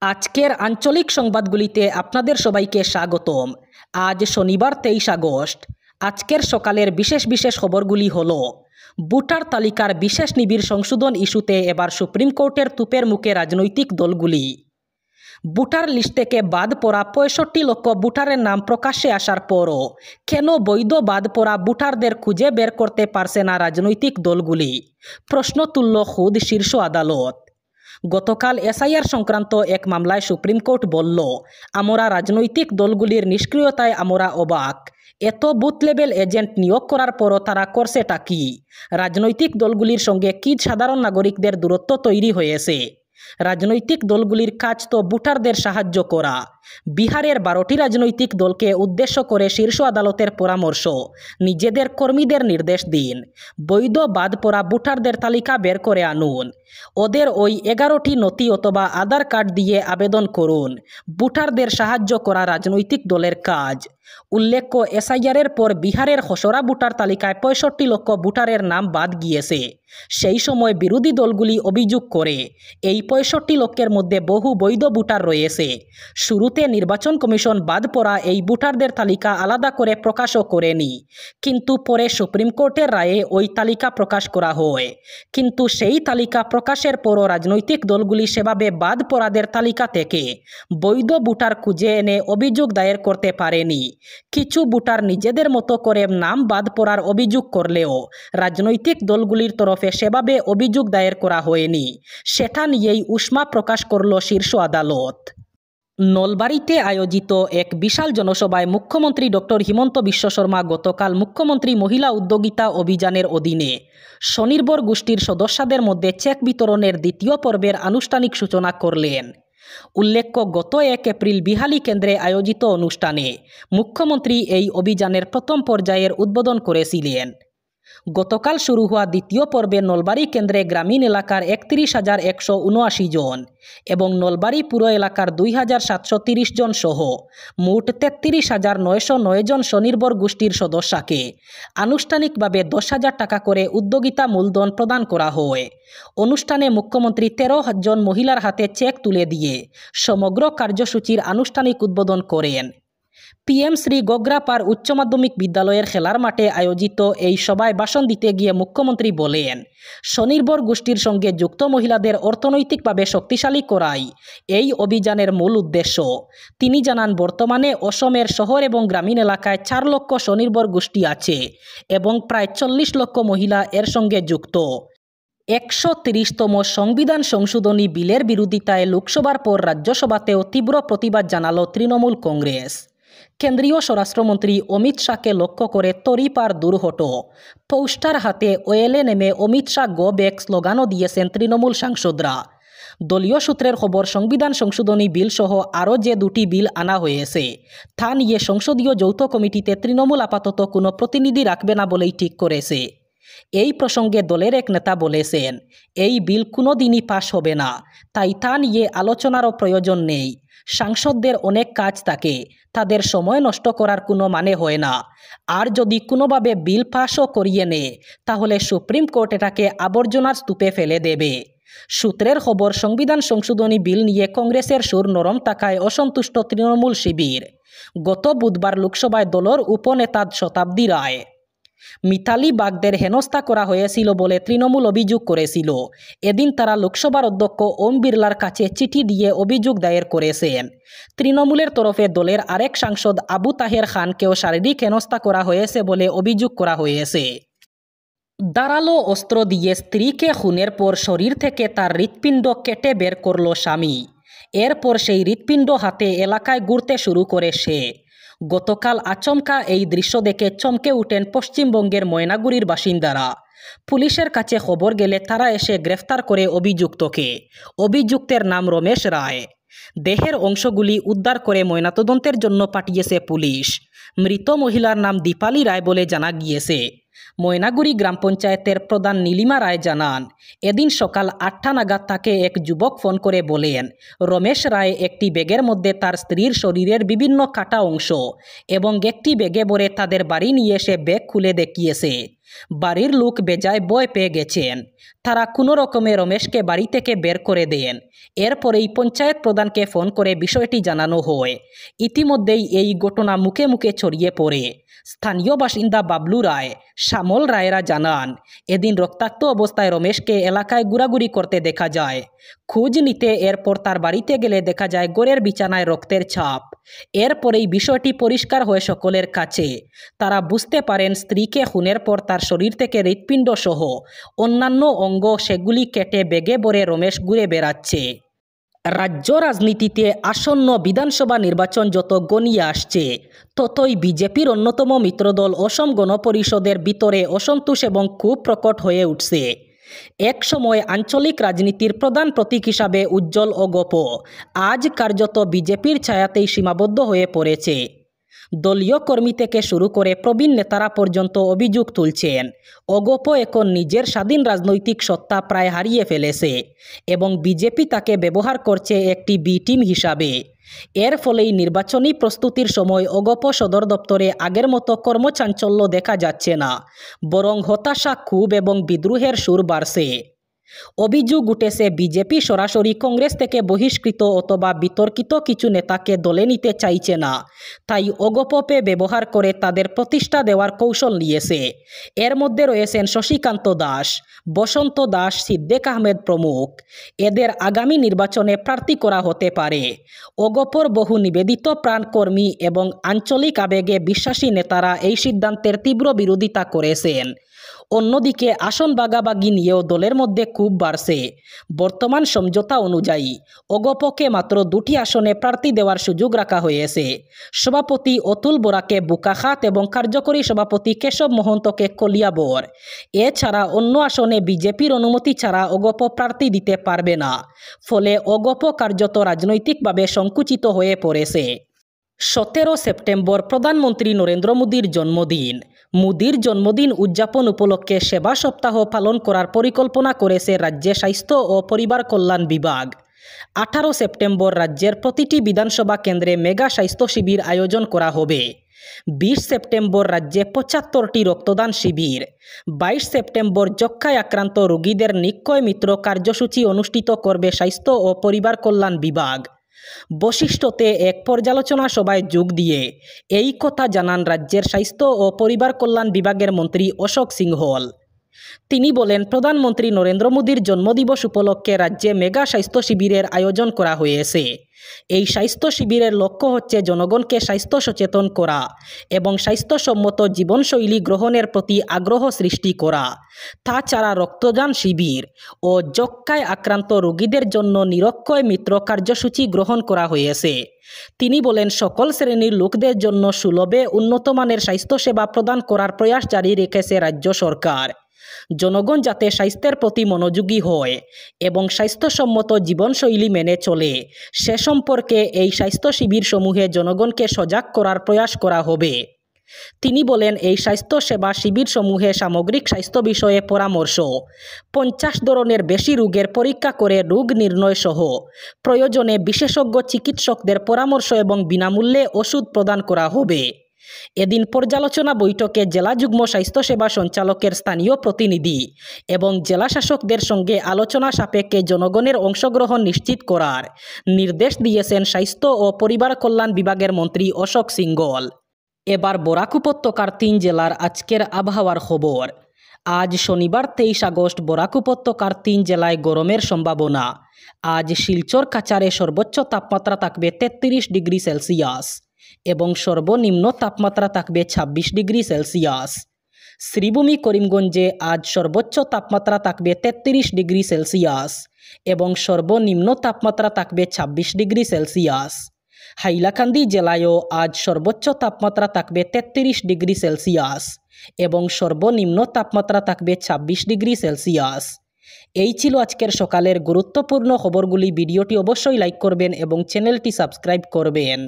আজকের আঞ্চলিক সংবাদগুলিতে আপনাদের সবাইকে স্বাগতম। আজ শনিবার 23 আগস্ট। আজকের সকালের বিশেষ বিশেষ খবরগুলি হলো: ভোটার তালিকার বিশেষ নিবিড় সংশোধন ইস্যুতে এবার সুপ্রিম কোর্টের তুপের মুখে রাজনৈতিক দলগুলি। ভোটার লিস্ট থেকে বাদ পড়া 65 লক্ষ ভোটারের নাম প্রকাশ্যে আসার পরও কেন বৈধ বাদ পড়া ভোটারদের খুঁজে বের করতে পারছে না রাজনৈতিক দলগুলি? প্রশ্ন তুলল খুদ শীর্ষ আদালত। গতকাল এসআইআর সংক্রান্ত এক মামলায় সুপ্রিম কোর্ট বলল, আমরা রাজনৈতিক দলগুলির নিষ্ক্রিয়তায় আমরা অবাক। এত বুথ লেভেল এজেন্ট নিয়োগ করার পরও তারা করছেটা কি? রাজনৈতিক দলগুলির সঙ্গে কি সাধারণ নাগরিকদের দূরত্ব তৈরি হয়েছে? রাজনৈতিক দলগুলির কাজ তো ভোটারদের সাহায্য করা। বিহারের 12টি রাজনৈতিক দলকে উদ্দেশ্য করে শীর্ষ আদালতের পরামর্শ, নিজেদের কর্মীদের নির্দেশ দিন, বৈধ বাদ পড়া ভোটারদের তালিকা বের করে আনুন, ওদের ওই 11টি নথি অথবা আধার কার্ড দিয়ে আবেদন করুন। ভোটারদের সাহায্য করা রাজনৈতিক দলের কাজ। উল্লেখ্য, এসআইআরের পর বিহারের খসড়া ভোটার তালিকায় 65 লক্ষ ভোটারের নাম বাদ গিয়েছে। সেই সময় বিরোধী দলগুলি অভিযোগ করে, এই 65 লক্ষের মধ্যে বহু বৈধ ভোটার রয়েছে। শুরুতে নির্বাচন কমিশন বাদ পড়া এই ভোটারদের তালিকা আলাদা করে প্রকাশও করেনি, কিন্তু পরে সুপ্রিম কোর্টের রায়ে ওই তালিকা প্রকাশ করা হয়। কিন্তু সেই তালিকা প্রকাশের পরও রাজনৈতিক দলগুলি সেভাবে বাদ পড়াদের তালিকা থেকে বৈধ ভোটার খুঁজে এনে অভিযোগ দায়ের করতে পারেনি। কিছু ভোটার নিজেদের মতো করে নাম বাদ পড়ার অভিযোগ করলেও রাজনৈতিক দলগুলির তরফে সেভাবে অভিযোগ দায়ের করা হয়নি। সেটা নিয়েই উষ্মা প্রকাশ করল শীর্ষ আদালত। নলবাড়ীতে আয়োজিত এক বিশাল জনসভায় মুখ্যমন্ত্রী ডক্টর হিমন্ত বিশ্ব শর্মা গতকাল মুখ্যমন্ত্রী মহিলা উদ্যোগিতা অভিযানের অধীনে স্বনির্ভর গোষ্ঠীর সদস্যদের মধ্যে চেক বিতরণের দ্বিতীয় পর্বের আনুষ্ঠানিক সূচনা করলেন। উল্লেখ্য, গত 1 এপ্রিল বিহালি কেন্দ্রে আয়োজিত অনুষ্ঠানে মুখ্যমন্ত্রী এই অভিযানের প্রথম পর্যায়ের উদ্বোধন করেছিলেন। গতকাল শুরু হওয়া দ্বিতীয় পর্বে নলবাড়ী কেন্দ্রে গ্রামীণ এলাকার 31,179 জন এবং নলবাড়ী পুর এলাকার 2,730 জন সহ মোট 33,909 জন স্বনির্ভর গোষ্ঠীর সদস্যকে আনুষ্ঠানিকভাবে 10,000 টাকা করে উদ্যোগিতা মূলধন প্রদান করা হয়। অনুষ্ঠানে মুখ্যমন্ত্রী 13 জন মহিলার হাতে চেক তুলে দিয়ে সমগ্র কার্যসূচির আনুষ্ঠানিক উদ্বোধন করেন। পিএম শ্রী গোগ্রাপার উচ্চ মাধ্যমিক বিদ্যালয়ের খেলার মাঠে আয়োজিত এই সভায় ভাষণ দিতে গিয়ে মুখ্যমন্ত্রী বলেন, স্বনির্ভর গোষ্ঠীর সঙ্গে যুক্ত মহিলাদের অর্থনৈতিকভাবে শক্তিশালী করাই এই অভিযানের মূল উদ্দেশ্য। তিনি জানান, বর্তমানে অসমের শহর এবং গ্রামীণ এলাকায় 4 লক্ষ স্বনির্ভর গোষ্ঠী আছে এবং প্রায় 40 লক্ষ মহিলা এর সঙ্গে যুক্ত। 130তম সংবিধান সংশোধনী বিলের বিরোধিতায় লোকসভার পর রাজ্যসভাতেও তীব্র প্রতিবাদ জানালো তৃণমূল কংগ্রেস। কেন্দ্রীয় স্বরাষ্ট্রমন্ত্রী অমিত শাহকে লক্ষ্য করে তরিপার দূর হটো পোস্টার হাতে ওয়েলে নেমে অমিত শাহ গো ব্যাক স্লোগানও দিয়েছেন তৃণমূল সাংসদরা। দলীয় সূত্রের খবর, সংবিধান সংশোধনী বিল সহ আরও যে 2টি বিল আনা হয়েছে তা নিয়ে সংসদীয় যৌথ কমিটিতে তৃণমূল আপাতত কোনো প্রতিনিধি রাখবে না বলেই ঠিক করেছে। এই প্রসঙ্গে দলের এক নেতা বলেছেন, এই বিল কোনো দিনই পাশ হবে না, তাই তা নিয়ে আলোচনারও প্রয়োজন নেই। সাংসদদের অনেক কাজ থাকে, তাদের সময় নষ্ট করার কোনো মানে হয় না। আর যদি কোনোভাবে বিল পাশও করিয়ে নেয় তাহলে সুপ্রিম কোর্ট এটাকে আবর্জনার স্তূপে ফেলে দেবে। সূত্রের খবর, সংবিধান সংশোধনী বিল নিয়ে কংগ্রেসের সুর নরম থাকায় অসন্তুষ্ট তৃণমূল শিবির। গত বুধবার লোকসভায় দলের উপনেতা শতাব্দী রায়, মিতালি বাগদের হেনস্থা করা হয়েছিল বলে তৃণমূল অভিযোগ করেছিল। এদিন তারা লোকসভার অধ্যক্ষ ওম বিড়লার কাছে চিঠি দিয়ে অভিযোগ দায়ের করেছেন। তৃণমূলের তরফে দলের আরেক সাংসদ আবু তাহের খানকেও শারীরিক হেনস্থা করা হয়েছে বলে অভিযোগ করা হয়েছে। ধারালো অস্ত্র দিয়ে স্ত্রীকে খুনের পর শরীর থেকে তার হৃৎপিণ্ড কেটে বের করল স্বামী। এরপর সেই হৃৎপিণ্ড হাতে এলাকায় ঘুরতে শুরু করে সে। গতকাল আচমকা এই দৃশ্য দেখে চমকে উঠেন পশ্চিমবঙ্গের ময়নাগুড়ির বাসিন্দারা। পুলিশের কাছে খবর গেলে তারা এসে গ্রেফতার করে অভিযুক্তকে। অভিযুক্তের নাম রমেশ রায়। দেহের অংশগুলি উদ্ধার করে ময়নাতদন্তের জন্য পাঠিয়েছে পুলিশ। মৃত মহিলার নাম দীপালি রায় বলে জানা গিয়েছে। ময়নাগুড়ি গ্রাম পঞ্চায়েতের প্রধান নীলিমা রায় জানান, এদিন সকাল 8টা নাগাদ তাকে এক যুবক ফোন করে বলেন, রমেশ রায় একটি ব্যাগের মধ্যে তার স্ত্রীর শরীরের বিভিন্ন কাটা অংশ এবং একটি ব্যাগে ভরে তাদের বাড়ি নিয়ে এসে ব্যাগ খুলে দেখিয়েছে। বাড়ির লোক বেজায় ভয় পেয়ে গেছেন। তারা কোনো রকমে রমেশকে বাড়ি থেকে বের করে দেন। এরপরেই পঞ্চায়েত প্রধানকে ফোন করে বিষয়টি জানানো হয়। ইতিমধ্যেই এই ঘটনা মুখে মুখে ছড়িয়ে পড়ে। স্থানীয় বাসিন্দা বাবলু রায়, শ্যামল রায়রা জানান, এদিন রক্তাক্ত অবস্থায় রমেশকে এলাকায় ঘোরাঘুরি করতে দেখা যায়। খোঁজ নিতে এরপর তার বাড়িতে গেলে দেখা যায় ঘরের বিছানায় রক্তের ছাপ। এরপরেই বিষয়টি পরিষ্কার হয় সকলের কাছে। তারা বুঝতে পারেন স্ত্রীকে খুনের পর তার শরীর থেকে হৃৎপিণ্ড সহ অন্যান্য অঙ্গ সেগুলি কেটে ব্যাগে ভরে রমেশ ঘুরে বেড়াচ্ছে। রাজ্য রাজনীতিতে আসন্ন বিধানসভা নির্বাচন যত গনিয়ে আসছে, ততই বিজেপির অন্যতম মিত্রদল অসম গণ পরিষদের ভিতরে অসন্তোষ এবং ক্ষোভ প্রকট হয়ে উঠছে। এক সময় আঞ্চলিক রাজনীতির প্রধান প্রতীক হিসাবে উজ্জ্বল অগপ আজ কার্যত বিজেপির ছায়াতেই সীমাবদ্ধ হয়ে পড়েছে। দলীয় কর্মী থেকে শুরু করে প্রবীণ নেতারা পর্যন্ত অভিযোগ তুলছেন, অগপ এখন নিজের স্বাধীন রাজনৈতিক সত্তা প্রায় হারিয়ে ফেলেছে এবং বিজেপি তাকে ব্যবহার করছে একটি বি টিম হিসাবে। এর ফলেই নির্বাচনী প্রস্তুতির সময় অগপ সদর দপ্তরে আগের মতো কর্মচাঞ্চল্য দেখা যাচ্ছে না, বরং হতাশা, ক্ষোভ এবং বিদ্রোহের সুর বাড়ছে। অভিযোগ উঠেছে বিজেপি সরাসরি কংগ্রেস থেকে বহিষ্কৃত অথবা বিতর্কিত কিছু নেতাকে দলে নিতে চাইছে না, তাই অগপকে ব্যবহার করে তাদের প্রতিষ্ঠা দেওয়ার কৌশল নিয়েছে। এর মধ্যে রয়েছেন শশীকান্ত দাস, বসন্ত দাস, সিদ্দিক আহমেদ প্রমুখ। এদের আগামী নির্বাচনে প্রার্থী করা হতে পারে। অগপর বহু নিবেদিত প্রাণকর্মী এবং আঞ্চলিক আবেগে বিশ্বাসী নেতারা এই সিদ্ধান্তের তীব্র বিরোধিতা করেছেন। অন্যদিকে আসন ভাগাভাগি নিয়েও দলের মধ্যে খুব বাড়ছে। বর্তমান সমঝোতা অনুযায়ী অগপকে মাত্র 2টি আসনে প্রার্থী দেওয়ার সুযোগ রাখা হয়েছে। সভাপতি অতুল বোরাকে বুকাখাত এবং কার্যকরী সভাপতি কেশব মহন্তকে কলিয়াবর। এছাড়া অন্য আসনে বিজেপির অনুমতি ছাড়া অগপ প্রার্থী দিতে পারবে না। ফলে অগপ কার্যত রাজনৈতিকভাবে সংকুচিত হয়ে পড়েছে। 17 সেপ্টেম্বর প্রধানমন্ত্রী নরেন্দ্র মোদীর জন্মদিন। মোদীর জন্মদিন উদযাপন উপলক্ষে সেবা সপ্তাহ পালন করার পরিকল্পনা করেছে রাজ্যের স্বাস্থ্য ও পরিবার কল্যাণ বিভাগ। 18 সেপ্টেম্বর রাজ্যের প্রতিটি বিধানসভা কেন্দ্রে মেগা স্বাস্থ্য শিবির আয়োজন করা হবে। 20 সেপ্টেম্বর রাজ্যে 75টি রক্তদান শিবির। 22 সেপ্টেম্বর যক্ষ্মায় আক্রান্ত রোগীদের নিক্ষয় মিত্র কার্যসূচি অনুষ্ঠিত করবে স্বাস্থ্য ও পরিবার কল্যাণ বিভাগ। বশিষ্ঠতে এক পর্যালোচনা সভায় যোগ দিয়ে এই কথা জানান রাজ্যের স্বাস্থ্য ও পরিবার কল্যাণ বিভাগের মন্ত্রী অশোক সিংহল। তিনি বলেন, প্রধানমন্ত্রী নরেন্দ্র মোদীর জন্মদিবস উপলক্ষে রাজ্যে মেগা স্বাস্থ্য শিবিরের আয়োজন করা হয়েছে। এই স্বাস্থ্য শিবিরের লক্ষ্য হচ্ছে জনগণকে স্বাস্থ্য সচেতন করা এবং স্বাস্থ্যসম্মত জীবনশৈলী গ্রহণের প্রতি আগ্রহ সৃষ্টি করা। তাছাড়া রক্তদান শিবির ও যক্ষ্মায় আক্রান্ত রোগীদের জন্য নিরক্ষয় মিত্র কার্যসূচি গ্রহণ করা হয়েছে। তিনি বলেন, সকল শ্রেণীর লোকদের জন্য সুলভে উন্নতমানের স্বাস্থ্যসেবা প্রদান করার প্রয়াস জারি রেখেছে রাজ্য সরকার। জনগণ যাতে স্বাস্থ্যের প্রতি মনোযোগী হয় এবং স্বাস্থ্যসম্মত জীবনশৈলী মেনে চলে, সে সম্পর্কে এই স্বাস্থ্য শিবিরসমূহে জনগণকে সজাগ করার প্রয়াস করা হবে। তিনি বলেন, এই স্বাস্থ্যসেবা শিবিরসমূহে সামগ্রিক স্বাস্থ্য বিষয়ে পরামর্শ, 50 ধরনের বেশি রোগের পরীক্ষা করে রোগ নির্ণয় সহ প্রয়োজনে বিশেষজ্ঞ চিকিৎসকদের পরামর্শ এবং বিনামূল্যে ওষুধ প্রদান করা হবে। এদিন পর্যালোচনা বৈঠকে জেলা যুগ্ম স্বাস্থ্যসেবা সঞ্চালকের স্থানীয় প্রতিনিধি এবং জেলা শাসকদের সঙ্গে আলোচনা সাপেক্ষে জনগণের অংশগ্রহণ নিশ্চিত করার নির্দেশ দিয়েছেন স্বাস্থ্য ও পরিবার কল্যাণ বিভাগের মন্ত্রী অশোক সিংহল। এবার বরাক উপত্যকার 3 জেলার আজকের আবহাওয়ার খবর। আজ শনিবার 23 আগস্ট বরাক উপত্যকার 3 জেলায় গরমের সম্ভাবনা। আজ শিলচর কাছাড়ে সর্বোচ্চ তাপমাত্রা থাকবে 33 ডিগ্রি সেলসিয়াস এবং সর্বনিম্ন তাপমাত্রা থাকবে 26 ডিগ্রি সেলসিয়াস। শ্রীভূমি করিমগঞ্জে আজ সর্বোচ্চ তাপমাত্রা থাকবে 33 ডিগ্রি সেলসিয়াস এবং সর্বনিম্ন তাপমাত্রা থাকবে 26 ডিগ্রি সেলসিয়াস। হাইলাকান্দি জেলায়ও আজ সর্বোচ্চ তাপমাত্রা থাকবে 33 ডিগ্রি সেলসিয়াস এবং সর্বনিম্ন তাপমাত্রা থাকবে 26 ডিগ্রি সেলসিয়াস। এই ছিল আজকের সকালের গুরুত্বপূর্ণ খবরগুলি। ভিডিওটি অবশ্যই লাইক করবেন এবং চ্যানেলটি সাবস্ক্রাইব করবেন।